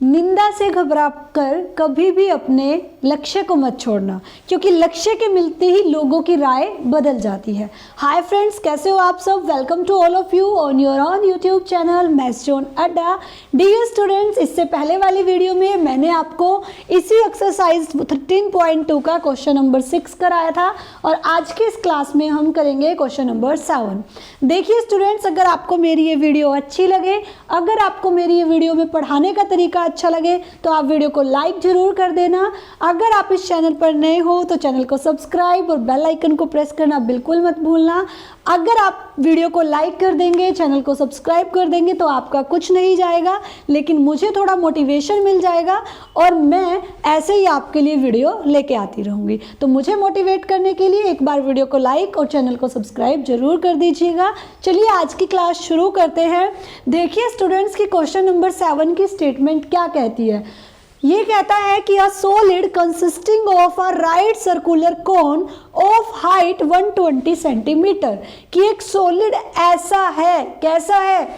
निंदा से घबराकर कभी भी अपने लक्ष्य को मत छोड़ना, क्योंकि लक्ष्य के मिलते ही लोगों की राय बदल जाती है। हाय फ्रेंड्स, कैसे हो आप सब। Welcome to all of you on your on YouTube channel maths zone Adda. Dear students, इससे पहले वाली वीडियो में मैंने आपको इसी एक्सरसाइज 13.2 का क्वेश्चन नंबर 6 कराया था और आज के इस क्लास में हम करेंगे क्वेश्चन नंबर 7। देखिए स्टूडेंट्स, अगर आपको मेरी ये वीडियो अच्छी लगे, अगर आपको मेरी ये वीडियो में पढ़ाने का तरीका अच्छा लगे तो आप वीडियो को लाइक जरूर कर देना। अगर आप इस चैनल पर नए हो तो चैनल को सब्सक्राइब और बेल आइकन को प्रेस करना बिल्कुल मत भूलना। अगर आप वीडियो को लाइक कर देंगे, चैनल को सब्सक्राइब कर देंगे तो आपका कुछ नहीं जाएगा, लेकिन मुझे थोड़ा मोटिवेशन मिल जाएगा और मैं ऐसे ही आपके लिए वीडियो लेके आती रहूँगी। तो मुझे मोटिवेट करने के लिए एक बार वीडियो को लाइक और चैनल को सब्सक्राइब जरूर कर दीजिएगा। चलिए आज की क्लास शुरू करते हैं। देखिए स्टूडेंट्स की क्वेश्चन नंबर 7 की स्टेटमेंट क्या कहती है। ये कहता है कि a solid consisting of a right circular cone of height 120 centimetre, कि एक सॉलिड ऐसा है, कैसा है,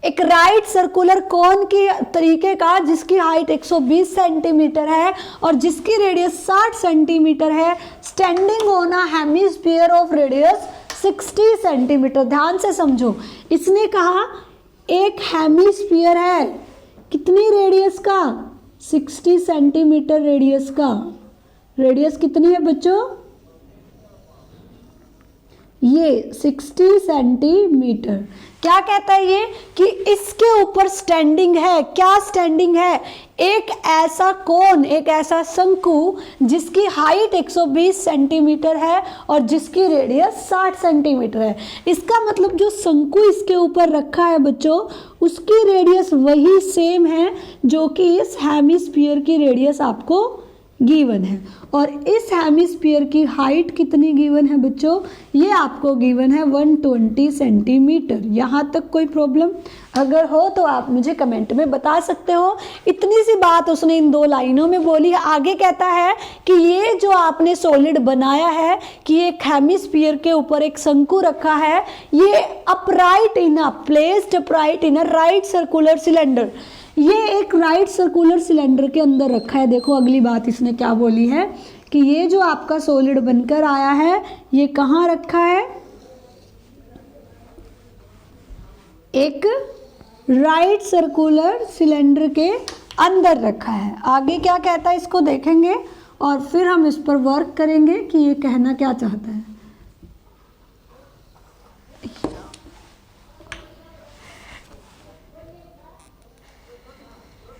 एक राइट सर्कुलर कोन के तरीके का जिसकी हाइट 120 सेंटीमीटर है और जिसकी रेडियस 60 सेंटीमीटर है, standing on a hemisphere of radius 60 centimetre. ध्यान से समझो, इसने कहा एक हेमिस्फीयर है कितनी रेडियस का, 60 सेंटीमीटर रेडियस का। रेडियस कितनी है बच्चों, ये 60 सेंटीमीटर। क्या कहता है ये कि इसके ऊपर स्टैंडिंग है। क्या स्टैंडिंग है, एक ऐसा कोन, एक ऐसा शंकु जिसकी हाइट 120 सेंटीमीटर है और जिसकी रेडियस 60 सेंटीमीटर है। इसका मतलब जो शंकु इसके ऊपर रखा है बच्चों, उसकी रेडियस वही सेम है जो कि इस हेमिस्फीयर की रेडियस आपको गिवन है। और इस हेमिस्फीयर की हाइट कितनी गिवन है बच्चों, ये आपको गिवन है 120 सेंटीमीटर। यहाँ तक कोई प्रॉब्लम अगर हो तो आप मुझे कमेंट में बता सकते हो। इतनी सी बात उसने इन 2 लाइनों में बोली है। आगे कहता है कि ये जो आपने सॉलिड बनाया है कि एक हेमिस्फीयर के ऊपर एक शंकु रखा है, ये upright in a placed upright in a right circular cylinder, ये एक राइट सर्कुलर सिलेंडर के अंदर रखा है। देखो अगली बात इसने क्या बोली है कि ये जो आपका सॉलिड बनकर आया है ये कहाँ रखा है, एक राइट सर्कुलर सिलेंडर के अंदर रखा है। आगे क्या कहता है इसको देखेंगे और फिर हम इस पर वर्क करेंगे कि ये कहना क्या चाहता है।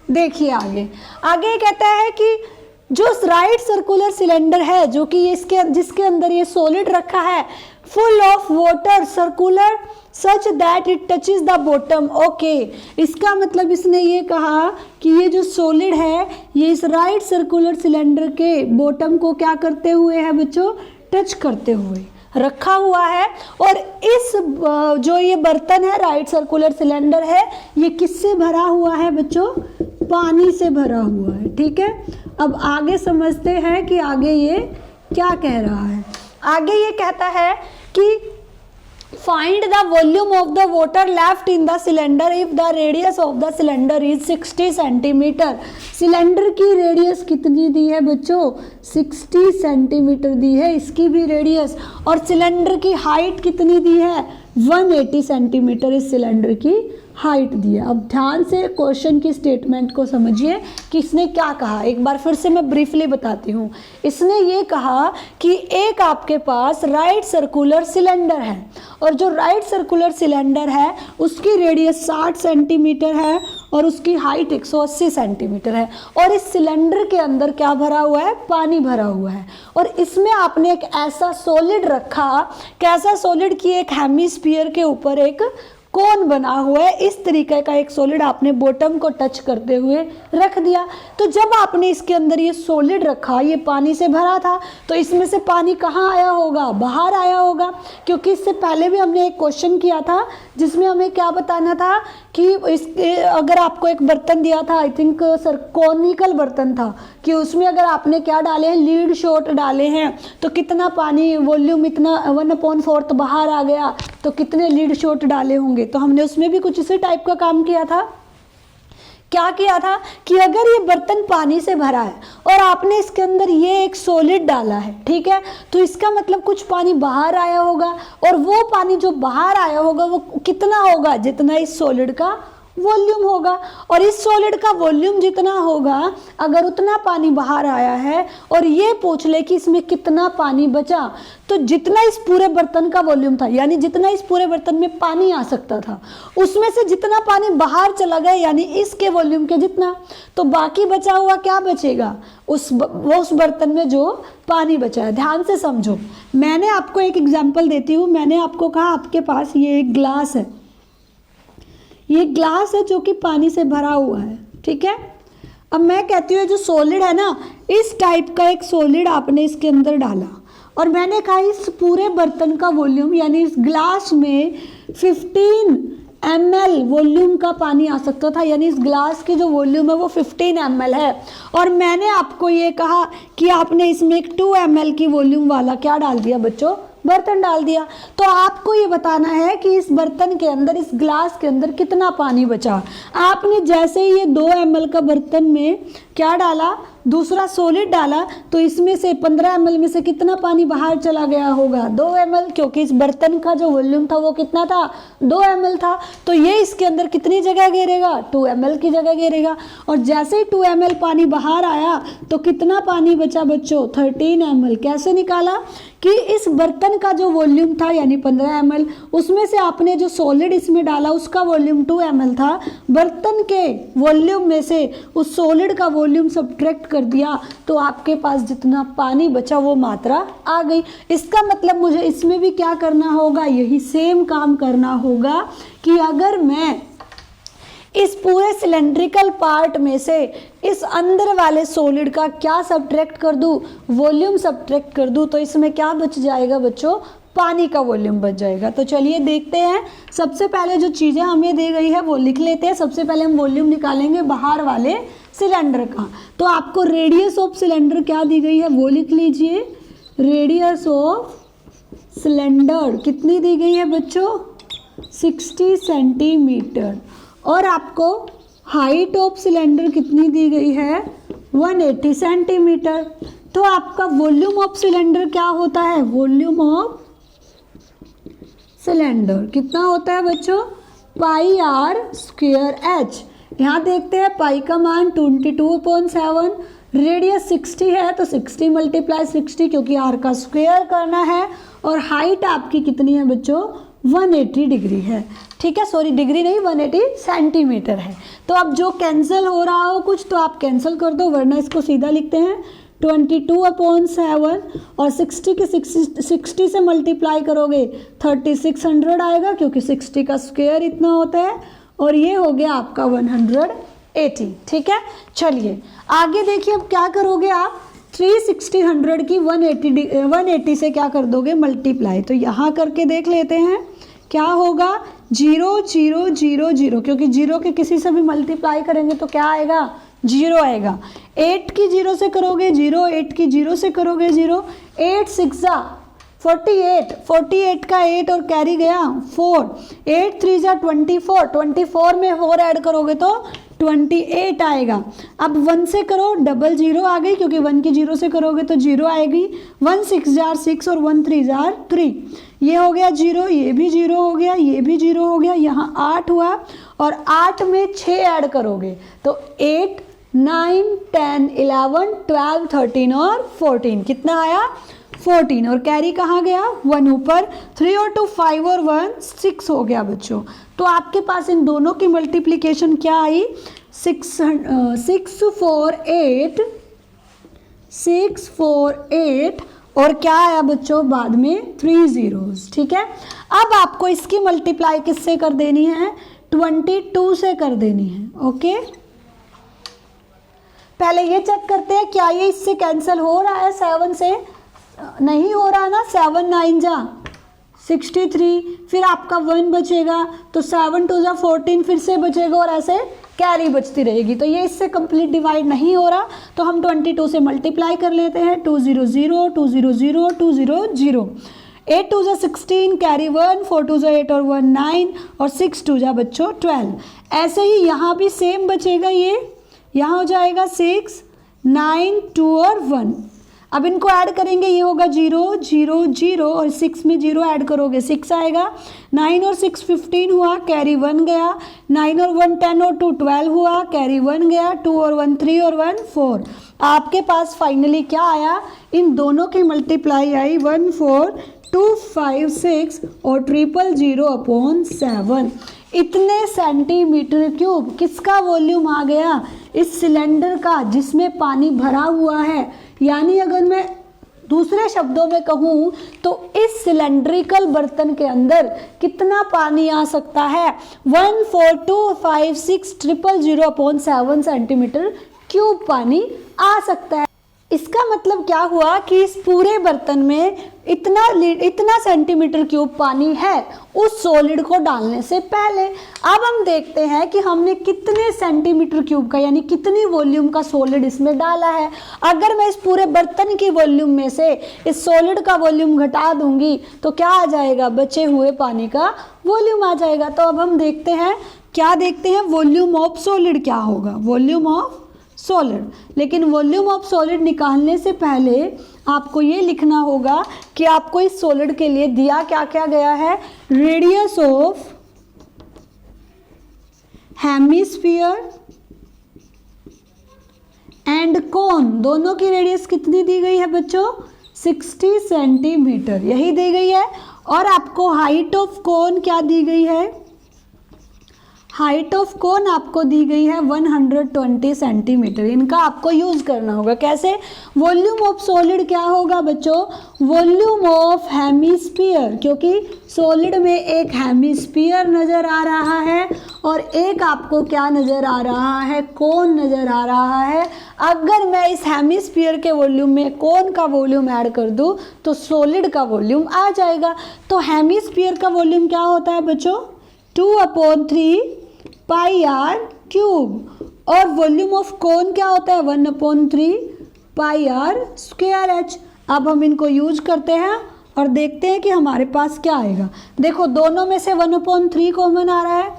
देखिए आगे आगे कहता है कि जो राइट सर्कुलर सिलेंडर है, जो कि इसके जिसके अंदर ये सॉलिड रखा है, full of water circular such that it touches the bottom. Okay, इसका मतलब इसने ये कहा कि ये जो सॉलिड है ये इस राइट सर्कुलर सिलेंडर के बॉटम को क्या करते हुए है बच्चों, टच करते हुए रखा हुआ है। और इस जो ये बर्तन है राइट सर्कुलर सिलेंडर है, ये किससे भरा हुआ है बच्चों, पानी से भरा हुआ है। ठीक है, अब आगे समझते हैं कि आगे ये क्या कह रहा है। आगे ये कहता है कि find the volume of the water left in the cylinder if the radius of the cylinder is 60 centimetre. Cylinder की रेडियस कितनी दी है बच्चों, 60 सेंटीमीटर दी है इसकी भी रेडियस, और सिलेंडर की हाइट कितनी दी है, 180 सेंटीमीटर इस सिलेंडर की हाइट दी है। अब ध्यान से क्वेश्चन की स्टेटमेंट को समझिए कि इसने क्या कहा। एक बार फिर से मैं ब्रीफली बताती हूँ। इसने ये कहा कि एक आपके पास राइट सर्कुलर सिलेंडर है और जो राइट सर्कुलर सिलेंडर है उसकी रेडियस 60 सेंटीमीटर है और उसकी हाइट 180 सेंटीमीटर है, और इस सिलेंडर के अंदर क्या भरा हुआ है, पानी भरा हुआ है। और इसमें आपने एक ऐसा सॉलिड रखा, कैसा सॉलिड की एक हेमिस्फीयर के ऊपर एक कोन बना हुआ है, इस तरीके का एक सॉलिड आपने बॉटम को टच करते हुए रख दिया। तो जब आपने इसके अंदर ये सॉलिड रखा, ये पानी से भरा था, तो इसमें से पानी कहाँ आया होगा, बाहर आया होगा। क्योंकि इससे पहले भी हमने एक क्वेश्चन किया था जिसमें हमें क्या बताना था कि अगर आपको एक बर्तन दिया था, आई थिंक सर कॉनिकल बर्तन था, कि उसमें अगर आपने क्या डाले हैं, लीड शॉट डाले हैं, तो कितना पानी वॉल्यूम इतना 1/4 बाहर आ गया, तो कितने लीड शॉट डाले होंगे। तो हमने उसमें भी कुछ इसी टाइप का काम किया था क्या किया था कि अगर ये बर्तन पानी से भरा है और आपने इसके अंदर ये एक सॉलिड डाला है, ठीक है, तो इसका मतलब कुछ पानी बाहर आया होगा, और वो पानी जो बाहर आया होगा वो कितना होगा, जितना इस सॉलिड का वॉल्यूम होगा। और इस सॉलिड का वॉल्यूम जितना होगा, अगर उतना पानी बाहर आया है और ये पूछ ले कि इसमें कितना पानी बचा, तो जितना इस पूरे बर्तन का वॉल्यूम था, यानी जितना इस पूरे बर्तन में पानी आ सकता था, उसमें से जितना पानी बाहर चला गया, यानी इसके वॉल्यूम के जितना, तो बाकी बचा हुआ क्या बचेगा, उस बर्तन में जो पानी बचा है। ध्यान से समझो, मैंने आपको एक एग्जाम्पल देती हूँ। मैंने आपको कहा आपके पास ये एक ग्लास है, ये ग्लास है जो कि पानी से भरा हुआ है, ठीक है। अब मैं कहती हूँ जो सॉलिड है ना, इस टाइप का एक सॉलिड आपने इसके अंदर डाला, और मैंने कहा इस पूरे बर्तन का वॉल्यूम, यानी इस ग्लास में 15 ml वॉल्यूम का पानी आ सकता था, यानी इस ग्लास की जो वॉल्यूम है वो 15 ml है। और मैंने आपको ये कहा कि आपने इसमें एक 2 ml की वॉल्यूम वाला क्या डाल दिया बच्चों, बर्तन डाल दिया। तो आपको ये बताना है कि इस बर्तन के अंदर, इस ग्लास के अंदर कितना पानी बचा। आपने जैसे ही ये 2 ml का बर्तन में क्या डाला, दूसरा सॉलिड डाला, तो इसमें से 15 ml में से कितना पानी बाहर चला गया होगा, 2 ml, क्योंकि इस बर्तन का जो वॉल्यूम था वो कितना था, 2 ml था। तो ये इसके अंदर कितनी जगह घेरेगा, 2 ml की जगह घेरेगा। और जैसे ही 2 ml पानी बाहर आया तो कितना पानी बचा बच्चों, 13 ml। कैसे निकाला कि इस बर्तन का जो वॉल्यूम था यानी 15 ml, उसमें से आपने जो सॉलिड इसमें डाला उसका वॉल्यूम 2 ml था, बर्तन के वॉल्यूम में से उस सॉलिड का वॉल्यूम सब्ट्रैक्ट कर दिया, तो आपके पास जितना पानी बचा वो मात्रा आ गई। इसका मतलब मुझे इसमें भी क्या करना होगा, यही सेम काम करना होगा कि अगर मैं इस पूरे सिलेंड्रिकल पार्ट में से इस अंदर वाले सॉलिड का क्या सब्ट्रैक्ट कर दूं, वॉल्यूम सब्ट्रैक्ट कर दूं, तो इसमें क्या बच जाएगा बच्चों, पानी का वॉल्यूम बच जाएगा। तो चलिए देखते हैं। सबसे पहले जो चीज़ें हमें दी गई है वो लिख लेते हैं। सबसे पहले हम वॉल्यूम निकालेंगे बाहर वाले सिलेंडर का। तो आपको रेडियस ऑफ सिलेंडर क्या दी गई है वो लिख लीजिए। रेडियस ऑफ सिलेंडर कितनी दी गई है बच्चों, 60 सेंटीमीटर। और आपको हाइट ऑफ सिलेंडर कितनी दी गई है, 180 सेंटीमीटर। तो आपका वॉल्यूम ऑफ सिलेंडर क्या होता है, वॉल्यूम ऑफ सिलेंडर कितना होता है बच्चों, पाई आर स्क्वायर एच। यहाँ देखते हैं पाई का मान 22/7, रेडियस 60 है तो 60 × 60 क्योंकि आर का स्क्वायर करना है। और हाइट आपकी कितनी है बच्चों, 180 डिग्री है, ठीक है, सॉरी डिग्री नहीं 180 सेंटीमीटर है। तो अब जो कैंसिल हो रहा हो कुछ तो आप कैंसिल कर दो, वरना इसको सीधा लिखते हैं 22/7 और 60 से मल्टीप्लाई करोगे 3600 आएगा, क्योंकि 60 का स्क्वायर इतना होता है। और ये हो गया आपका 180, ठीक है। चलिए आगे देखिए, अब क्या करोगे आप, 360 की 180 से क्या कर दोगे, मल्टीप्लाई। तो यहाँ करके देख लेते हैं क्या होगा, 0 0 0 0, क्योंकि 0 के किसी से भी मल्टीप्लाई करेंगे तो क्या आएगा, 0 आएगा। 8 की 0 से करोगे 0, 8 की 0 से करोगे 0, 8 6 48, 48 का 8 और कैरी गया 4, 8 3 24, 24 में 4 ऐड करोगे तो 28 आएगा। अब 1 से करो, डबल 0 आ गई, क्योंकि 1 की 0 से करोगे तो 0 आएगी। 1 6 6 और 1 3 3, ये हो गया 0, ये भी 0 हो गया, ये भी 0 हो गया, यहाँ 8 हुआ। और 8 में 6 ऐड करोगे तो 8 9 10 11 12 13 और 14, कितना आया, 14। और कैरी कहाँ गया, 1 ऊपर, 3 और 2 5 और 1 6 हो गया बच्चों। तो आपके पास इन दोनों की मल्टीप्लिकेशन क्या आई, 6 4 8 6 4 8 और क्या आया बच्चों बाद में 3 zeros, ठीक है। अब आपको इसकी मल्टीप्लाई किससे कर देनी है, 22 से कर देनी है, ओके। पहले ये चेक करते हैं क्या ये इससे कैंसिल हो रहा है, 7 से नहीं हो रहा ना, 7 9 जा 63, फिर आपका 1 बचेगा, तो 7 2 जा 14 फिर से बचेगा, और ऐसे कैरी बचती रहेगी। तो ये इससे कंप्लीट डिवाइड नहीं हो रहा, तो हम 22 से मल्टीप्लाई कर लेते हैं, 2 0 0 2 0 0 2 0 0। 8 टू जा 16, कैरी 1, 4 टू जा 8 और 1 9 और 6 टू जा बच्चों 12। ऐसे ही यहाँ भी सेम बचेगा, ये यहाँ हो जाएगा 6 9 2 और 1। अब इनको ऐड करेंगे, ये होगा 0 0 0 और 6 में 0 ऐड करोगे 6 आएगा। 9 और 6 15 हुआ, कैरी 1 गया। 9 और 1 10 और 2 12 हुआ, कैरी 1 गया। 2 और 1 3 और 1 4। आपके पास फाइनली क्या आया, इन दोनों की मल्टीप्लाई आई 14256 और 000/7। इतने सेंटीमीटर क्यूब किसका वॉल्यूम आ गया, इस सिलेंडर का जिसमें पानी भरा हुआ है। यानी अगर मैं दूसरे शब्दों में कहूँ तो इस सिलेंड्रिकल बर्तन के अंदर कितना पानी आ सकता है, 14256,000/7 सेंटीमीटर क्यूब पानी आ सकता है। इसका मतलब क्या हुआ कि इस पूरे बर्तन में इतना सेंटीमीटर क्यूब पानी है उस सॉलिड को डालने से पहले। अब हम देखते हैं कि हमने कितने सेंटीमीटर क्यूब का यानी कितनी वॉल्यूम का सॉलिड इसमें डाला है। अगर मैं इस पूरे बर्तन की वॉल्यूम में से इस सॉलिड का वॉल्यूम घटा दूंगी तो क्या आ जाएगा, बचे हुए पानी का वॉल्यूम आ जाएगा। तो अब हम देखते हैं, क्या देखते हैं, वॉल्यूम ऑफ सॉलिड क्या होगा, वॉल्यूम ऑफ सॉलिड। लेकिन वॉल्यूम ऑफ सॉलिड निकालने से पहले आपको ये लिखना होगा कि आपको इस सॉलिड के लिए दिया क्या क्या गया है, रेडियस ऑफ हेमिस्फीयर एंड कोन, दोनों की रेडियस कितनी दी गई है बच्चों, 60 सेंटीमीटर यही दी गई है। और आपको हाइट ऑफ कोन क्या दी गई है, हाइट ऑफ कोन आपको दी गई है 120 सेंटीमीटर। इनका आपको यूज करना होगा। कैसे, वॉल्यूम ऑफ सॉलिड क्या होगा बच्चों, वॉल्यूम ऑफ हेमिस्फीयर, क्योंकि सॉलिड में एक हेमिस्फीयर नजर आ रहा है और एक आपको क्या नजर आ रहा है, कोन नजर आ रहा है। अगर मैं इस हेमिस्फीयर के वॉल्यूम में कोन का वॉल्यूम ऐड कर दूं तो सॉलिड का वॉल्यूम आ जाएगा। तो हेमिस्फीयर का वॉल्यूम क्या होता है बच्चों, 2/3 पाई आर क्यूब। और वॉल्यूम ऑफ कोन क्या होता है, 1/3 पाई आर स्क्वायर एच। अब हम इनको यूज करते हैं और देखते हैं कि हमारे पास क्या आएगा। देखो दोनों में से 1/3 कॉमन आ रहा है,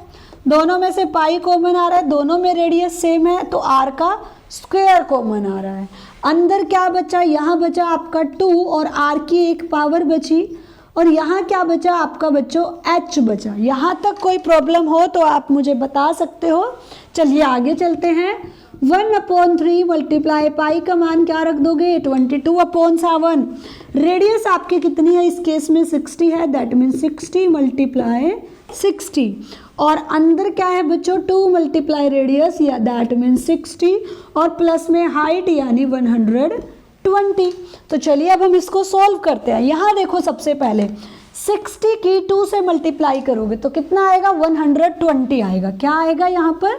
दोनों में से पाई कॉमन आ रहा है, दोनों में रेडियस सेम है तो आर का स्क्वायर कॉमन आ रहा है। अंदर क्या बचा, यहाँ बचा आपका 2 और आर की एक पावर बची और यहाँ क्या बचा आपका बच्चों, h बचा। यहाँ तक कोई प्रॉब्लम हो तो आप मुझे बता सकते हो। चलिए आगे चलते हैं। 1/3 मल्टीप्लाई पाई का मान क्या रख दोगे, 22/7। रेडियस आपकी कितनी है इस केस में, 60 है, दैट मीन 60 मल्टीप्लाई 60। और अंदर क्या है बच्चों, 2 मल्टीप्लाई रेडियस या दैट मीन 60 और प्लस में हाइट यानी 120। तो चलिए अब हम इसको सॉल्व करते हैं। यहाँ देखो सबसे पहले 60 की 2 से मल्टीप्लाई करोगे तो कितना आएगा, 120 आएगा। क्या आएगा यहाँ पर,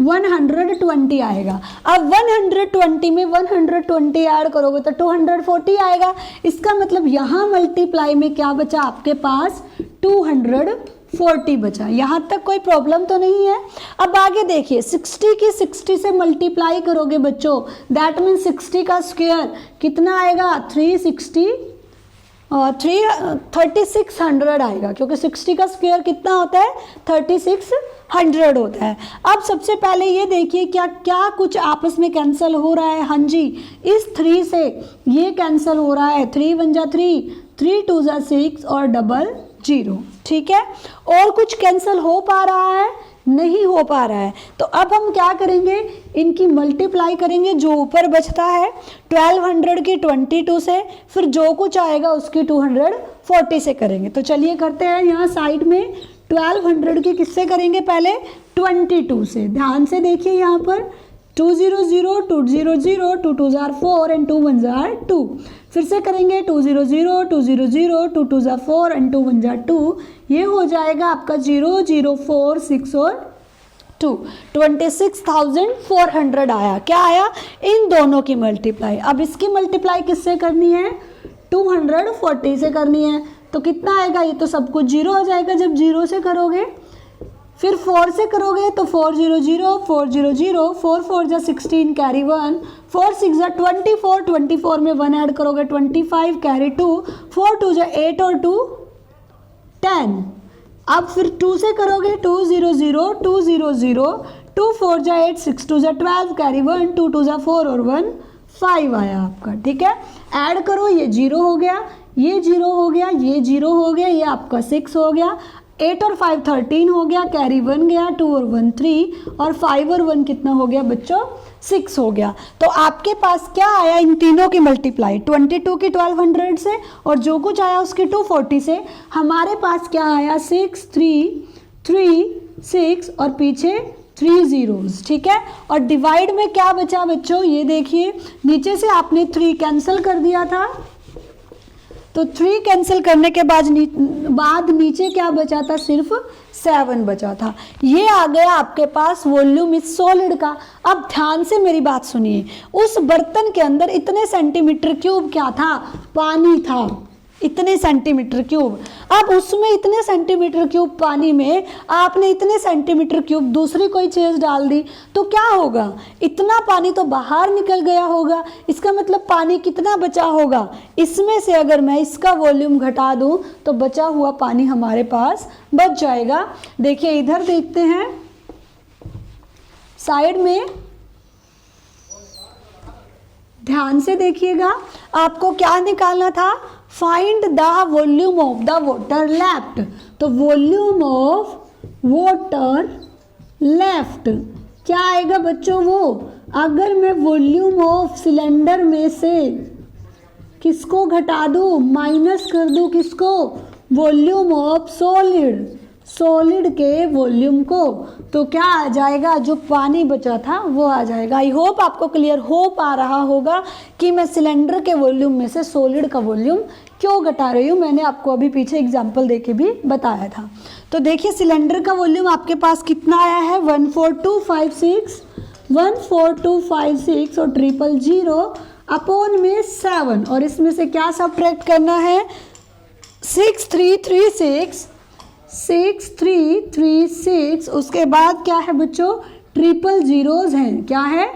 120 आएगा। अब 120 में 120 ऐड करोगे तो 240 आएगा। इसका मतलब यहाँ मल्टीप्लाई में क्या बचा आपके पास, 240 बचा। यहाँ तक कोई प्रॉब्लम तो नहीं है। अब आगे देखिए, 60 की 60 से मल्टीप्लाई करोगे बच्चों, दैट मीन 60 का स्क्वायर कितना आएगा, 3600 आएगा, क्योंकि 60 का स्क्वायर कितना होता है, 3600 होता है। अब सबसे पहले ये देखिए क्या क्या कुछ आपस में कैंसिल हो रहा है। हाँ जी, इस 3 से ये कैंसिल हो रहा है, 3 1 जा 3, 3 2 जा 6 और डबल 0, ठीक है। और कुछ कैंसिल हो पा रहा है, नहीं हो पा रहा है। तो अब हम क्या करेंगे, इनकी मल्टीप्लाई करेंगे, जो ऊपर बचता है 1200 की 22 से, फिर जो कुछ आएगा उसकी 240 से करेंगे। तो चलिए करते हैं। यहाँ साइड में 1200 की किससे करेंगे, पहले 22 से। ध्यान से देखिए यहाँ पर 200 200 2 2 जार 4 एंड 2 1 जार 2। फिर से करेंगे 200 200 2 2 जार 4 एंड 2 1 जार 2। ये हो जाएगा आपका 0 0 4 6 और 2, 26,400 आया। क्या आया, इन दोनों की मल्टीप्लाई। अब इसकी मल्टीप्लाई किससे करनी है, 240 से करनी है। तो कितना आएगा, ये तो सब कुछ 0 हो जाएगा जब 0 से करोगे। फिर 4 से करोगे तो 4 0 0 4 0 0, 4 4 जा 16 कैरी 1, 4 6 जा 24, 24 में 1 ऐड करोगे 25 कैरी 2, 4 2 जा 8 और 2 10। अब फिर 2 से करोगे 2 0 0 2 0 0, 2 4 जा 8, 6 2 जा 12 कैरी 1, 2 2 जा 4 और 1 5 आया आपका। ठीक है, ऐड करो, ये 0 हो गया, ये 0 हो गया, ये 0 हो गया, ये आपका 6 हो गया, 8 और 5 13 हो गया, कैरी 1 गया, 2 और 1 3 और 5 और 1 कितना हो गया बच्चों 6 हो गया। तो आपके पास क्या आया इन तीनों की मल्टीप्लाई 22 की 1200 से और जो कुछ आया उसकी 240 से। हमारे पास क्या आया 6 3 3 6 और पीछे 3 zeros। ठीक है, और डिवाइड में क्या बचा बच्चों, ये देखिए नीचे से आपने 3 कैंसिल कर दिया था, तो 3 कैंसिल करने के बाद नीचे क्या बचा था, सिर्फ 7 बचा था। ये आ गया आपके पास वॉल्यूम इस सॉलिड का। अब ध्यान से मेरी बात सुनिए, उस बर्तन के अंदर इतने सेंटीमीटर क्यूब क्या था, पानी था, इतने सेंटीमीटर क्यूब। अब उसमें इतने सेंटीमीटर क्यूब पानी में आपने इतने सेंटीमीटर क्यूब दूसरी कोई चीज़ डाल दी तो क्या होगा, इतना पानी तो बाहर निकल गया होगा। इसका मतलब पानी कितना बचा होगा, इसमें से अगर मैं इसका वॉल्यूम घटा दूं तो बचा हुआ पानी हमारे पास बच जाएगा। देखिए इधर देखते हैं साइड में, ध्यान से देखिएगा, आपको क्या निकालना था, find the volume of the water left. तो वॉल्यूम ऑफ वाटर लेफ्ट क्या आएगा बच्चों, वो अगर मैं वॉल्यूम ऑफ सिलेंडर में से किसको घटा दूं, माइनस कर दूं किसको, वॉल्यूम ऑफ सॉलिड, सॉलिड के वॉल्यूम को, तो क्या आ जाएगा, जो पानी बचा था वो आ जाएगा। आई होप आपको क्लियर होप आ रहा होगा कि मैं सिलेंडर के वॉल्यूम में से सॉलिड का वॉल्यूम क्यों घटा रही हूँ। मैंने आपको अभी पीछे एग्जांपल देके भी बताया था। तो देखिए सिलेंडर का वॉल्यूम आपके पास कितना आया है, 14256 14256 और 000 अपॉन में 7, और इसमें से क्या सब्ट्रैक्ट करना है, 6336 6336, उसके बाद क्या है बच्चों, ट्रिपल जीरोज हैं, क्या है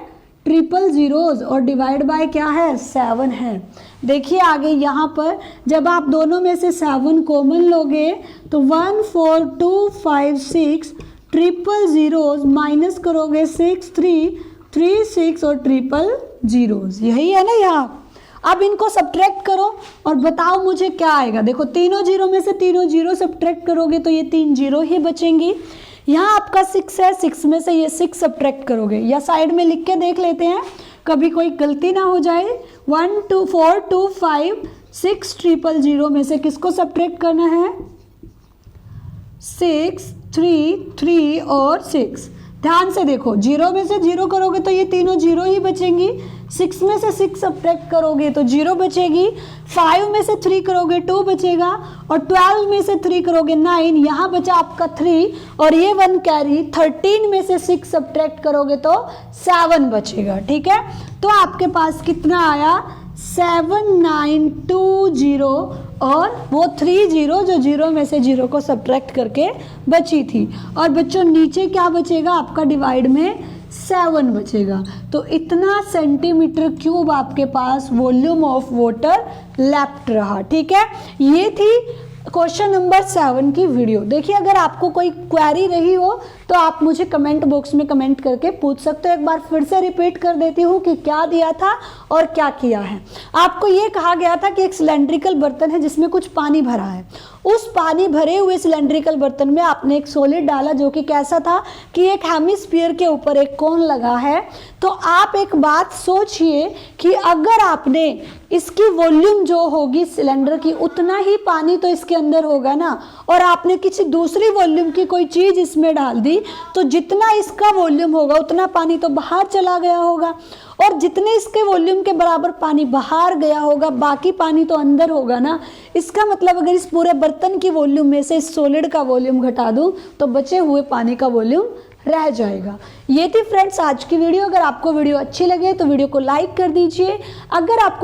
ट्रिपल जीरोज, और डिवाइड बाय क्या है 7 है। देखिए आगे यहाँ पर जब आप दोनों में से 7 कॉमन लोगे तो 14256 ट्रिपल जीरोज माइनस करोगे 6336 और ट्रिपल जीरोज, यही है ना यहाँ। अब इनको सब्ट्रैक्ट करो और बताओ मुझे क्या आएगा। देखो तीनों जीरो में से तीनों जीरो सब्ट्रैक्ट करोगे तो ये 3 जीरो ही बचेंगी। यहाँ आपका 6 है, 6 में से ये 6 सब्ट्रैक्ट करोगे, या साइड में लिख के देख लेते हैं कभी कोई गलती ना हो जाए। 1 2 4 2 5 6 000 में से किसको सब्ट्रैक्ट करना है, 6 3 3 और 6। ध्यान से देखो, जीरो में से जीरो करोगे तो ये तीनों जीरो ही बचेंगी, 6 में से 6 सब्ट्रैक्ट करोगे तो 0 बचेगी, 5 में से 3 करोगे 2 बचेगा, और 12 में से 3 करोगे 9, यहाँ बचा आपका 3 और ये 1 कैरी, 13 में से 6 सब्ट्रैक्ट करोगे तो 7 बचेगा। ठीक है, तो आपके पास कितना आया 7920, और वो 3 जीरो जो जीरो में से जीरो को सब्ट्रैक्ट करके बची थी। और बच्चों नीचे क्या बचेगा आपका, डिवाइड में 7 बचेगा। तो इतना सेंटीमीटर क्यूब आपके पास वॉल्यूम ऑफ वाटर लेफ्ट रहा। ठीक है, ये थी क्वेश्चन नंबर 7 की वीडियो। देखिए अगर आपको कोई क्वेरी रही हो तो आप मुझे कमेंट बॉक्स में कमेंट करके पूछ सकते हो। एक बार फिर से रिपीट कर देती हूँ कि क्या दिया था और क्या किया है। आपको ये कहा गया था कि एक सिलेंड्रिकल बर्तन है जिसमें कुछ पानी भरा है, उस पानी भरे हुए सिलेंड्रिकल बर्तन में आपने एक सॉलिड डाला जो कि कैसा था कि एक हेमिस्फीयर के ऊपर एक कोन लगा है। तो आप एक बात सोचिए कि अगर आपने इसकी वॉल्यूम जो होगी सिलेंडर की उतना ही पानी तो इसके अंदर होगा ना, और आपने किसी दूसरी वॉल्यूम की कोई चीज़ इसमें डाल दी तो जितना इसका वॉल्यूम होगा उतना पानी तो बाहर चला गया होगा, और जितने इसके वॉल्यूम के बराबर पानी बाहर गया होगा बाकी पानी तो अंदर होगा ना। इसका मतलब अगर इस पूरे बर्तन की वॉल्यूम में से इस सॉलिड का वॉल्यूम घटा दूं तो बचे हुए पानी का वॉल्यूम रह जाएगा। ये थी फ्रेंड्स आज की वीडियो। अगर आपको वीडियो अच्छी लगे तो वीडियो को लाइक कर दीजिए। अगर आप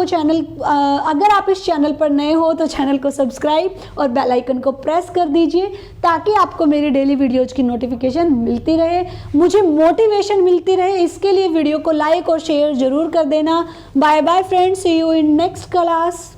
इस चैनल पर नए हो तो चैनल को सब्सक्राइब और बेल आइकन को प्रेस कर दीजिए, ताकि आपको मेरी डेली वीडियोज की नोटिफिकेशन मिलती रहे, मुझे मोटिवेशन मिलती रहे। इसके लिए वीडियो को लाइक और शेयर जरूर कर देना। Bye bye friends, see you in next class.